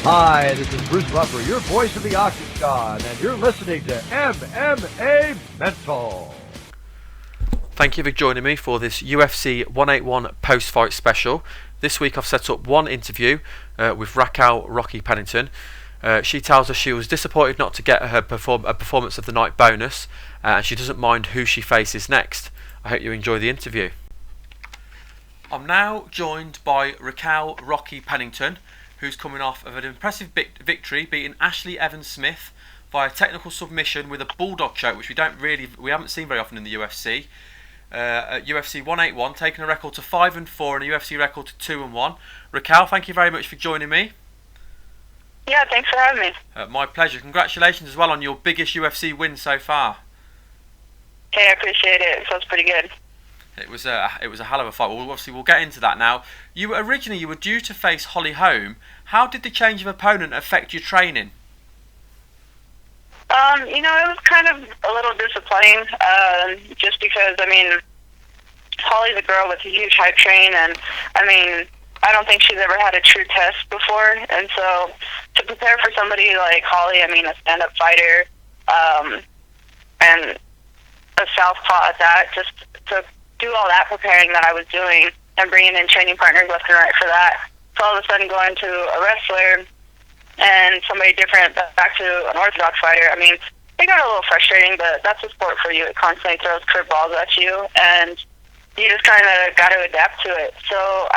Hi, this is Bruce Buffer, your voice of the Octagon, and you're listening to MMA Mental. Thank you for joining me for this UFC 181 post-fight special. This week I've set up one interview with Raquel Pennington. She tells us she was disappointed not to get her performance of the night bonus, and she doesn't mind who she faces next. I hope you enjoy the interview. I'm now joined by Raquel Pennington, who's coming off of an impressive victory, beating Ashley Evans-Smith via technical submission with a bulldog choke, which we haven't seen very often in the UFC. At UFC 181, taking a record to 5-4 and a UFC record to 2-1. Raquel, thank you very much for joining me. Yeah, thanks for having me. My pleasure. Congratulations as well on your biggest UFC win so far. Hey, I appreciate it. It feels pretty good. It was a hell of a fight. We'll get into that now. You were due to face Holly Holm. How did the change of opponent affect your training? It was kind of a little disappointing, just because, Holly's a girl with a huge hype train, and, I don't think she's ever had a true test before, and so to prepare for somebody like Holly, a stand-up fighter, and a southpaw at that, just to do all that preparing that I was doing and bringing in training partners left and right for that, so all of a sudden going to a wrestler and somebody different back to an orthodox fighter, it got a little frustrating, but that's a sport for you. It constantly throws curveballs at you, and you just kind of got to adapt to it. So,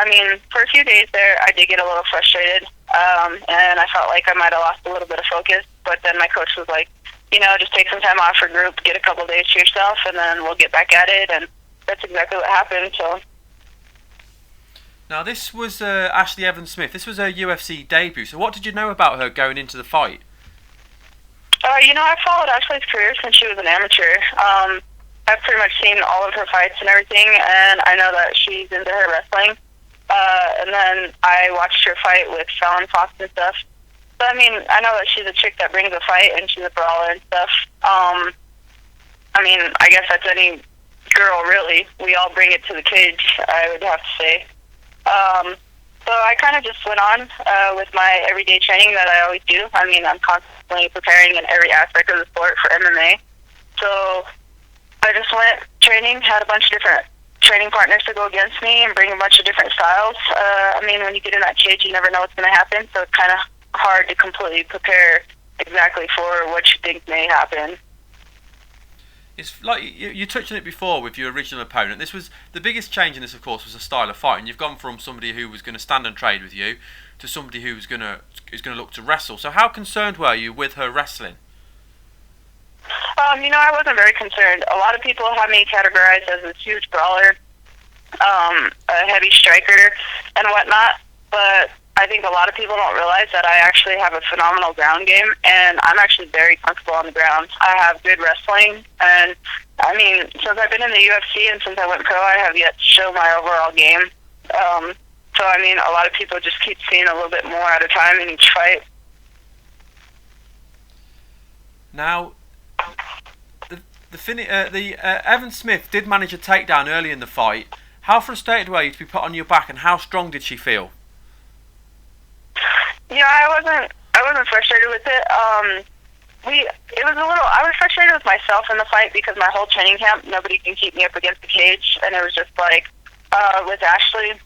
for a few days there, I did get a little frustrated, and I felt like I might have lost a little bit of focus, but then my coach was like, just take some time off for group, get a couple days to yourself, and then we'll get back at it, and that's exactly what happened, so. Now, this was Ashley Evans-Smith. This was her UFC debut. So what did you know about her going into the fight? I followed Ashley's career since she was an amateur. I've pretty much seen all of her fights and everything, and I know that she's into her wrestling. And then I watched her fight with Fallon Fox and stuff. So, I know that she's a chick that brings a fight, and she's a brawler and stuff. I guess that's any girl, really. We all bring it to the cage, I would have to say. So I kind of just went on with my everyday training that I always do. I'm constantly preparing in every aspect of the sport for MMA. So I just went training, had a bunch of different training partners to go against me and bring a bunch of different styles. When you get in that cage, you never know what's going to happen, so it's kind of hard to completely prepare exactly for what you think may happen. It's like you touched on it before with your original opponent. This was the biggest change in this, of course, was the style of fight. And you've gone from somebody who was going to stand and trade with you to somebody who's going to look to wrestle. So how concerned were you with her wrestling? I wasn't very concerned. A lot of people have me categorized as this huge brawler, a heavy striker, and whatnot. But I think a lot of people don't realize that I actually have a phenomenal ground game, and I'm actually very comfortable on the ground. I have good wrestling, and since I've been in the UFC and since I went pro, I have yet to show my overall game. So a lot of people just keep seeing a little bit more at a time in each fight. Now, Evans-Smith did manage a takedown early in the fight. How frustrated were you to be put on your back, and how strong did she feel? I wasn't frustrated with it. I was frustrated with myself in the fight because my whole training camp, nobody can keep me up against the cage, and it was just like, with Ashley,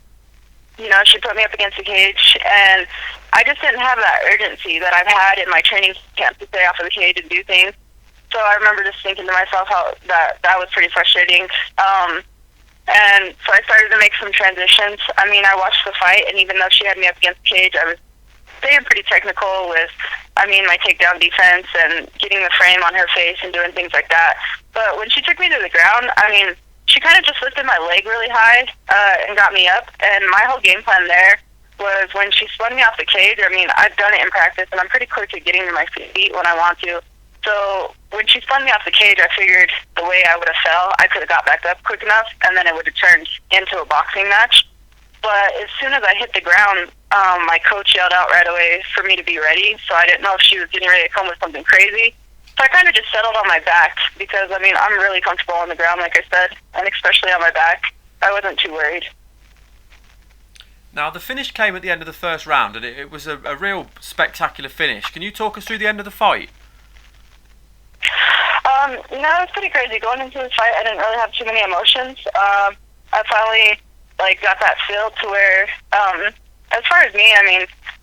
she put me up against the cage, and I just didn't have that urgency that I've had in my training camp to stay off of the cage and do things. So I remember just thinking to myself how that was pretty frustrating. And so I started to make some transitions. I watched the fight, and even though she had me up against the cage, I was staying pretty technical with, my takedown defense and getting the frame on her face and doing things like that. But when she took me to the ground, she kind of just lifted my leg really high and got me up. And my whole game plan there was when she spun me off the cage, I've done it in practice, and I'm pretty quick at getting to my feet when I want to. So when she spun me off the cage, I figured the way I would have fell, I could have got back up quick enough, and then it would have turned into a boxing match. But as soon as I hit the ground, my coach yelled out right away for me to be ready, so I didn't know if she was getting ready to come with something crazy. So I kind of just settled on my back because, I'm really comfortable on the ground, like I said, and especially on my back. I wasn't too worried. Now, the finish came at the end of the first round, and it was a real spectacular finish. Can you talk us through the end of the fight? It was pretty crazy. Going into the fight, I didn't really have too many emotions. I finally, got that feel to where, as far as me,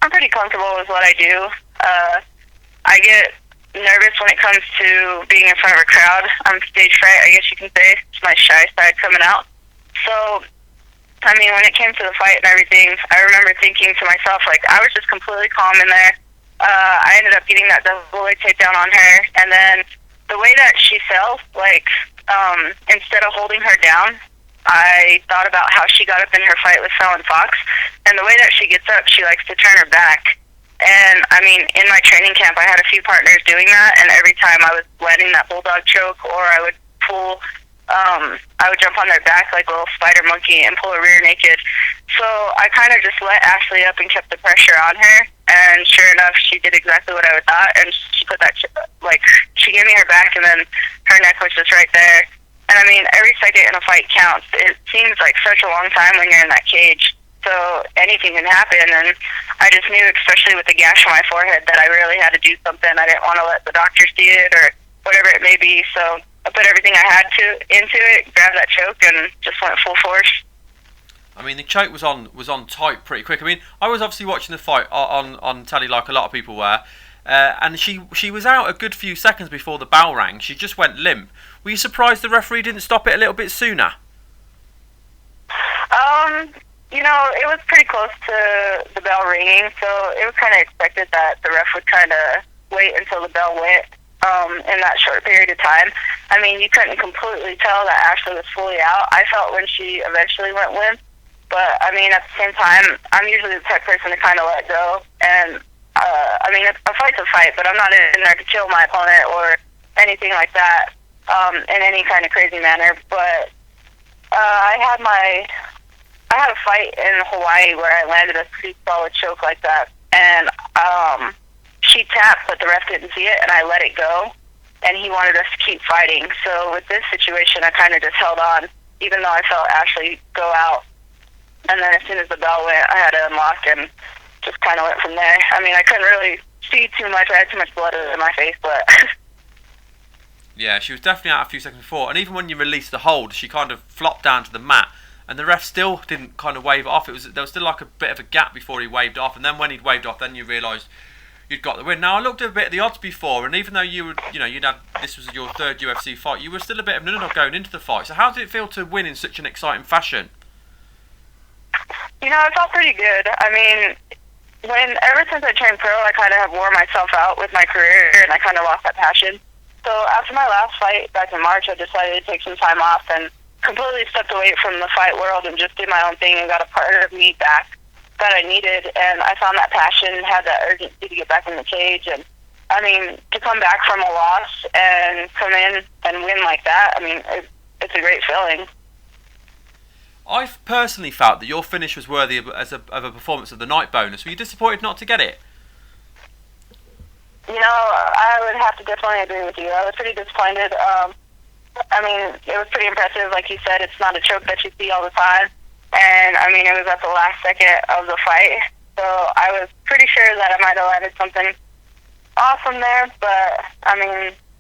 I'm pretty comfortable with what I do. I get nervous when it comes to being in front of a crowd. I'm stage fright, I guess you can say. It's my shy side coming out. So, when it came to the fight and everything, I remember thinking to myself, I was just completely calm in there. I ended up getting that double leg takedown on her, and then the way that she fell, instead of holding her down, I thought about how she got up in her fight with Fallon Fox, and the way that she gets up, she likes to turn her back. And, in my training camp, I had a few partners doing that, and every time I was letting that bulldog choke, or I would pull, I would jump on their back like a little spider monkey and pull her rear naked. So I kind of just let Ashley up and kept the pressure on her, and sure enough, she did exactly what I would thought, and she put that, she gave me her back, and then her neck was just right there. And, every second in a fight counts. It seems like such a long time when you're in that cage. So anything can happen, and I just knew, especially with the gash on my forehead, that I really had to do something. I didn't want to let the doctor see it or whatever it may be. So I put everything I had into it, grabbed that choke, and just went full force. The choke was on tight pretty quick. I was obviously watching the fight on telly like a lot of people were, and she was out a good few seconds before the bell rang. She just went limp. Were you surprised the referee didn't stop it a little bit sooner? It was pretty close to the bell ringing, so it was kind of expected that the ref would kind of wait until the bell went in that short period of time. You couldn't completely tell that Ashley was fully out. I felt when she eventually went limp, but, at the same time, I'm usually the type of person to kind of let go, and, a fight's a fight, but I'm not in there to kill my opponent or anything like that in any kind of crazy manner, but I had a fight in Hawaii where I landed a pretty solid choke like that, and she tapped, but the ref didn't see it, and I let it go, and he wanted us to keep fighting. So with this situation, I kind of just held on, even though I felt Ashley go out, and then as soon as the bell went, I had to unlock and just kind of went from there. I couldn't really see too much. I had too much blood in my face, but... Yeah, she was definitely out a few seconds before, and even when you released the hold, she kind of flopped down to the mat, and the ref still didn't kind of wave it off. There was still a bit of a gap before he waved off, and then when he'd waved off, then you realised you'd got the win. Now I looked at a bit at the odds before, and even though this was your third UFC fight, you were still a bit of an underdog going into the fight. So how did it feel to win in such an exciting fashion? It felt pretty good. Ever since I turned pro, I kind of have wore myself out with my career, and I kind of lost that passion. So after my last fight back in March, I decided to take some time off and completely stepped away from the fight world and just did my own thing and got a part of me back that I needed. And I found that passion, had that urgency to get back in the cage. And, to come back from a loss and come in and win like that, it's a great feeling. I've personally felt that your finish was worthy of a performance of the night bonus. Were you disappointed not to get it? I would have to definitely agree with you. I was pretty disappointed. It was pretty impressive. Like you said, it's not a choke that you see all the time. And, it was at the last second of the fight. So I was pretty sure that I might have landed something awesome there. But,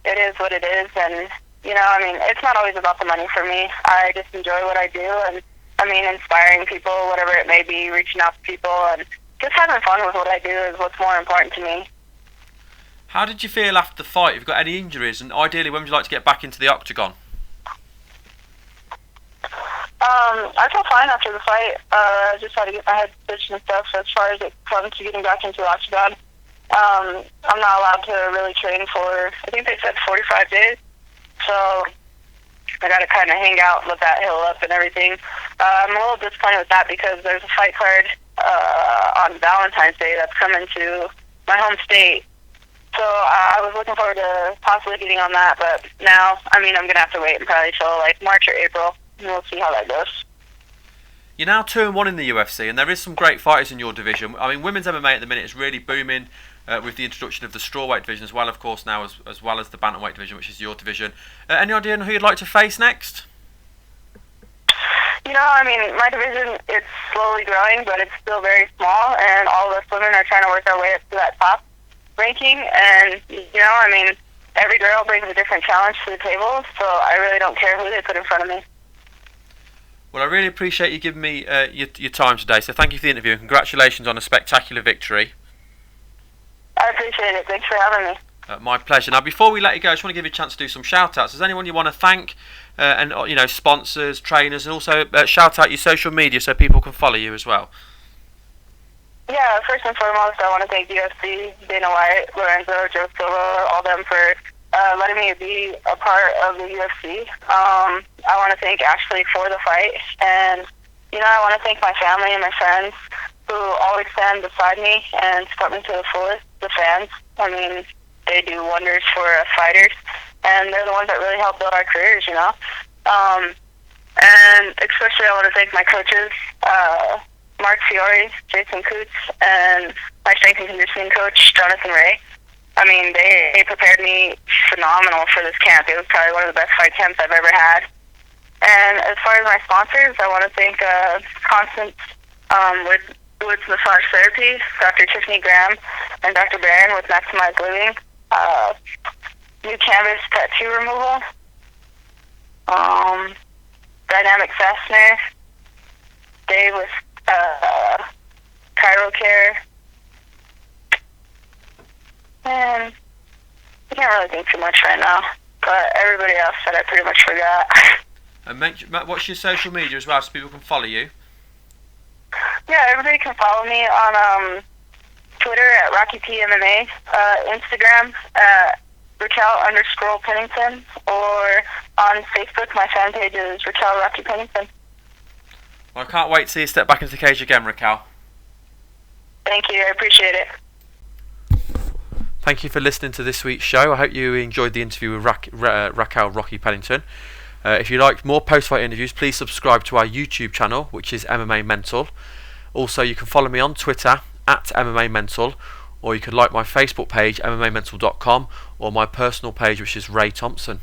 it is what it is. And, it's not always about the money for me. I just enjoy what I do. And, inspiring people, whatever it may be, reaching out to people. And just having fun with what I do is what's more important to me. How did you feel after the fight? Have you got any injuries? And ideally, when would you like to get back into the octagon? I felt fine after the fight. I just had to get my head stitched and stuff. As far as it comes to getting back into the octagon, I'm not allowed to really train for, I think they said 45 days. So I got to kind of hang out, let that heal up and everything. I'm a little disappointed with that because there's a fight card on Valentine's Day that's coming to my home state. So I was looking forward to possibly getting on that, but now, I'm going to have to wait probably till March or April, and we'll see how that goes. You're now 2-1 in the UFC, and there is some great fighters in your division. Women's MMA at the minute is really booming with the introduction of the strawweight division as well, of course, now as well as the bantamweight division, which is your division. Any idea on who you'd like to face next? I I mean, my division, it's slowly growing, but it's still very small, and all of us women are trying to work our way up to that top ranking. And, I mean, every girl brings a different challenge to the table, so I really don't care who they put in front of me. Well, I really appreciate you giving me your time today, so thank you for the interview, and congratulations on a spectacular victory. I appreciate it. Thanks for having me. My pleasure. Now, before we let you go, I just want to give you a chance to do some shout-outs. Is there anyone you want to thank, and sponsors, trainers, and also shout out your social media so people can follow you as well? Yeah, first and foremost, I want to thank UFC, Dana White, Lorenzo, Joe Silva, all them for letting me be a part of the UFC. I want to thank Ashley for the fight, and I want to thank my family and my friends who always stand beside me and support me to the fullest. The fans, I mean, they do wonders for us fighters, and they're the ones that really help build our careers, And especially I want to thank my coaches, Mark Fiore, Jason Coots, and my strength and conditioning coach, Jonathan Ray. I mean, they prepared me phenomenal for this camp. It was probably one of the best fight camps I've ever had. And as far as my sponsors, I want to thank Constance Woods Massage Therapy, Dr. Tiffany Graham, and Dr. Barron with Maximize Living, New Canvas Tattoo Removal, Dynamic Fastener, Dave with Chiro Care, and I can't really think too much right now, but everybody else that I pretty much forgot. And what's your social media as well so people can follow you? Yeah, everybody can follow me on Twitter at Rocky P MMA, Instagram at Raquel _Pennington, or on Facebook, my fan page is Raquel Rocky Pennington. Well, I can't wait to see you step back into the cage again, Raquel. Thank you, I appreciate it. Thank you for listening to this week's show. I hope you enjoyed the interview with Raquel Rocky Pennington. If you like more post-fight interviews, please subscribe to our YouTube channel, which is MMA Mental. Also, you can follow me on Twitter at MMA Mental, or you can like my Facebook page, mmamental.com, or my personal page, which is Ray Thompson.